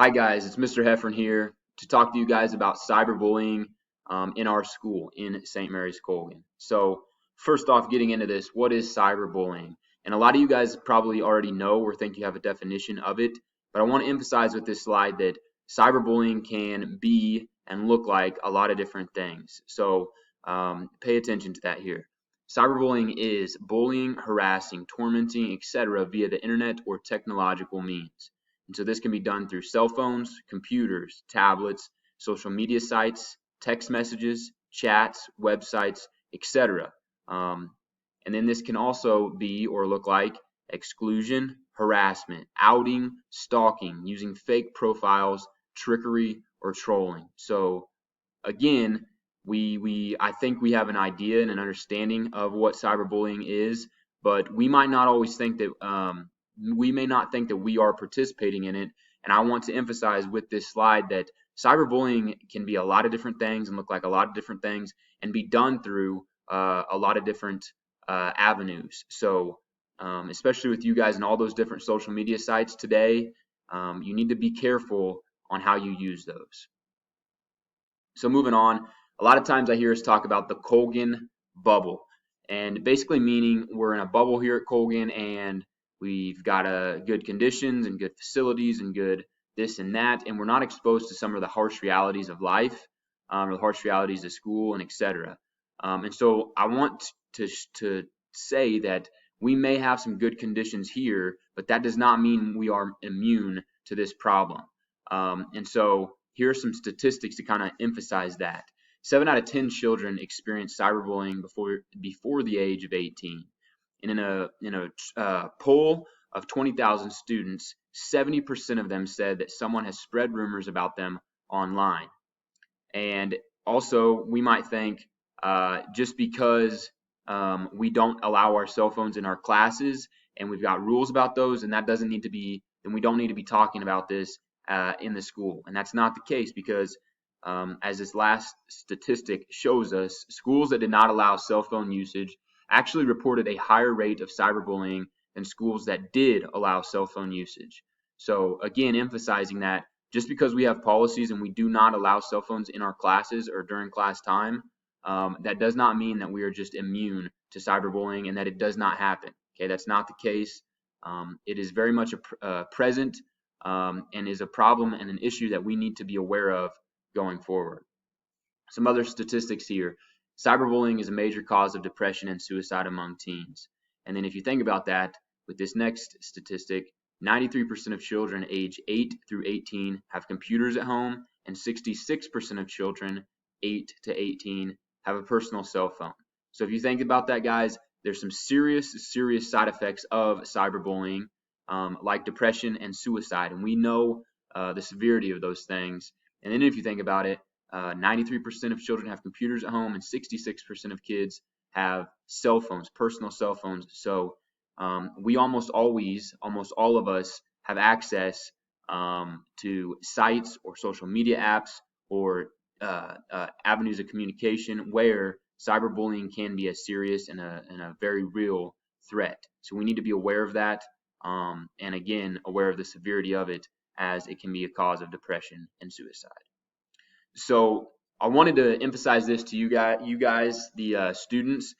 Hi guys, it's Mr. Heffern here to talk to you guys about cyberbullying in our school in St. Mary's Colgan. So first off, getting into this, what is cyberbullying? And a lot of you guys probably already know or think you have a definition of it, but I want to emphasize with this slide that cyberbullying can be and look like a lot of different things. So pay attention to that here. Cyberbullying is bullying, harassing, tormenting, etc. via the internet or technological means. And so this can be done through cell phones, computers, tablets, social media sites, text messages, chats, websites, etc. And then this can also be or look like exclusion, harassment, outing, stalking, using fake profiles, trickery, or trolling. So again, I think we have an idea and an understanding of what cyberbullying is, but we might not always think that we may not think that we are participating in it. And I want to emphasize with this slide that cyberbullying can be a lot of different things and look like a lot of different things and be done through a lot of different avenues. So especially with you guys and all those different social media sites today, you need to be careful on how you use those. So moving on, a lot of times I hear us talk about the Colgan bubble, and basically meaning we're in a bubble here at Colgan and we've got good conditions and good facilities and good this and that, and we're not exposed to some of the harsh realities of life or the harsh realities of school and etc. And so I want to say that we may have some good conditions here, but that does not mean we are immune to this problem. And so here are some statistics to kind of emphasize that. 7 out of 10 children experience cyberbullying before the age of 18. And in a poll of 20,000 students, 70% of them said that someone has spread rumors about them online. And also, we might think just because we don't allow our cell phones in our classes and we've got rules about those, and that doesn't need to be, then we don't need to be talking about this in the school. And that's not the case because as this last statistic shows us, schools that did not allow cell phone usage actually reported a higher rate of cyberbullying than schools that did allow cell phone usage. So again, emphasizing that just because we have policies and we do not allow cell phones in our classes or during class time, that does not mean that we are just immune to cyberbullying and that it does not happen. Okay, that's not the case. It is very much present and is a problem and an issue that we need to be aware of going forward. Some other statistics here. Cyberbullying is a major cause of depression and suicide among teens. And then if you think about that, with this next statistic, 93% of children age 8 through 18 have computers at home, and 66% of children 8 to 18 have a personal cell phone. So if you think about that, guys, there's some serious side effects of cyberbullying, like depression and suicide. And we know the severity of those things. And then if you think about it, 93% of children have computers at home and 66% of kids have cell phones, personal cell phones. So we almost all of us have access to sites or social media apps or avenues of communication where cyberbullying can be a serious and a very real threat. So we need to be aware of that and again, aware of the severity of it as it can be a cause of depression and suicide. So I wanted to emphasize this to you guys, the students.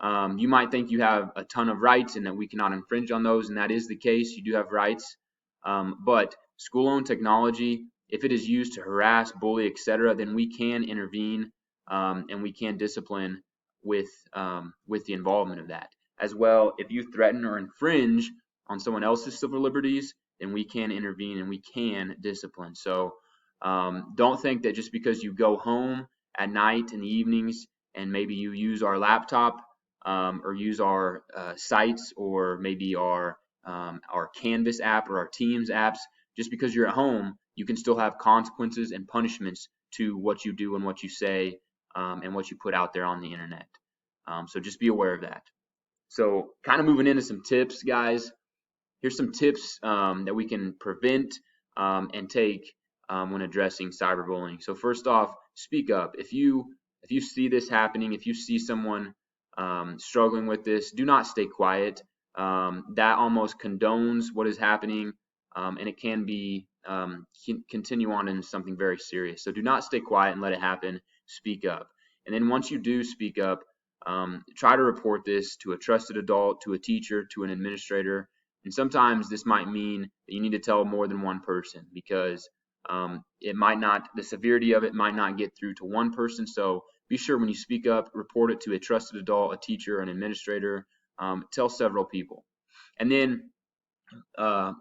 You might think you have a ton of rights and that we cannot infringe on those, and that is the case. You do have rights, but school-owned technology, if it is used to harass, bully, etc., then we can intervene and we can discipline with the involvement of that. As well, if you threaten or infringe on someone else's civil liberties, then we can intervene and we can discipline. So don't think that just because you go home at night in the evenings and maybe you use our laptop or use our sites or maybe our Canvas app or our Teams apps, just because you're at home, you can still have consequences and punishments to what you do and what you say and what you put out there on the internet. So just be aware of that. So kind of moving into some tips, guys. Here's some tips that we can prevent and take when addressing cyberbullying. So first off, speak up. If you see this happening, if you see someone struggling with this, do not stay quiet. That almost condones what is happening, and it can be continue on into something very serious. So do not stay quiet and let it happen. Speak up. And then once you do speak up, try to report this to a trusted adult, to a teacher, to an administrator. And sometimes this might mean that you need to tell more than one person, because the severity of it might not get through to one person. So be sure when you speak up, report it to a trusted adult, a teacher, an administrator. Tell several people. And then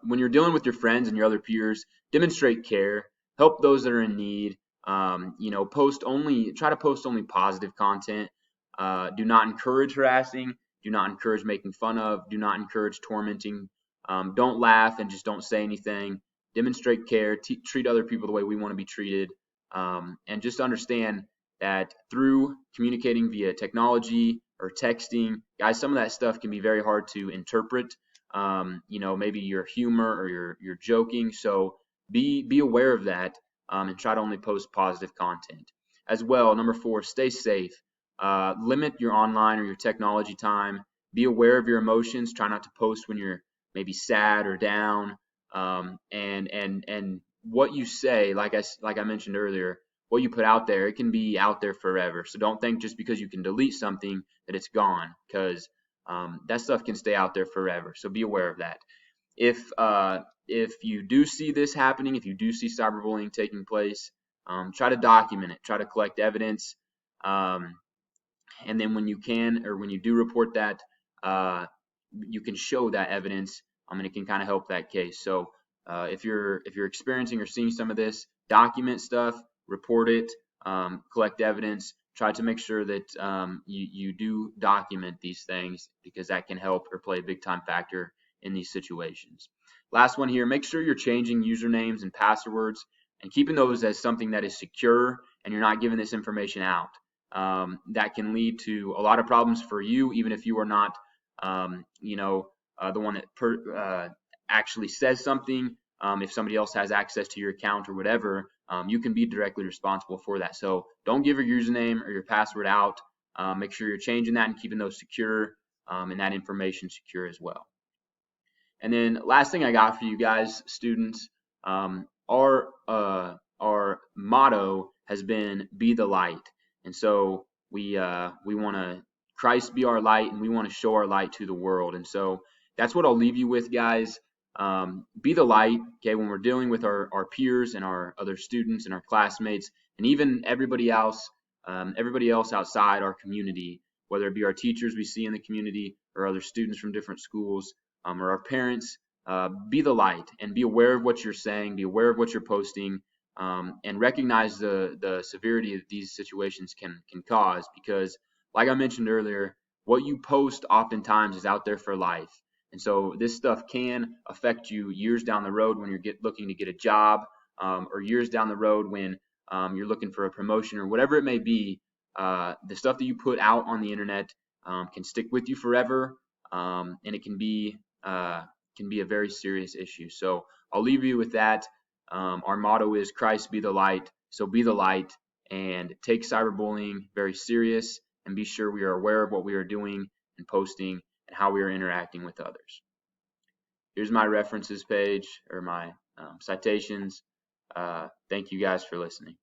when you're dealing with your friends and your other peers, demonstrate care, help those that are in need. Try to post only positive content. Do not encourage harassing. Do not encourage making fun of. Do not encourage tormenting. Don't laugh and just don't say anything. Demonstrate care. Treat other people the way we want to be treated. And just understand that through communicating via technology or texting, guys, some of that stuff can be very hard to interpret. Maybe your humor or you're joking. So be aware of that, and try to only post positive content. As well, number 4, stay safe. Limit your online or your technology time. Be aware of your emotions. Try not to post when you're maybe sad or down. And what you say, like I mentioned earlier, what you put out there, it can be out there forever. So don't think just because you can delete something that it's gone, because that stuff can stay out there forever. So be aware of that. If you do see this happening, if you do see cyberbullying taking place, try to document it. Try to collect evidence. And then when you can, or when you do report that, you can show that evidence, and it can kind of help that case. So if you're experiencing or seeing some of this, document stuff, report it, collect evidence. Try to make sure that you do document these things, because that can help or play a big time factor in these situations. Last one here, make sure you're changing usernames and passwords and keeping those as something that is secure, and you're not giving this information out. That can lead to a lot of problems for you, even if you are not the one that actually says something. If somebody else has access to your account or whatever, you can be directly responsible for that. So don't give your username or your password out. Make sure you're changing that and keeping those secure, and that information secure as well. And then last thing I got for you guys, students, our motto has been "Be the light," and so we want to Christ be our light, and we want to show our light to the world. And so that's what I'll leave you with, guys. Be the light, okay, when we're dealing with our peers and our other students and our classmates, and even everybody else outside our community, whether it be our teachers we see in the community or other students from different schools, or our parents. Be the light and be aware of what you're saying, be aware of what you're posting, and recognize the severity that these situations can cause, because like I mentioned earlier, what you post oftentimes is out there for life. And so this stuff can affect you years down the road when you're looking to get a job, or years down the road when you're looking for a promotion or whatever it may be. The stuff that you put out on the internet can stick with you forever, and it can be a very serious issue. So I'll leave you with that. Our motto is Christ be the light. So be the light and take cyberbullying very serious, and be sure we are aware of what we are doing and posting and how we are interacting with others. Here's my references page, or my citations. Thank you guys for listening.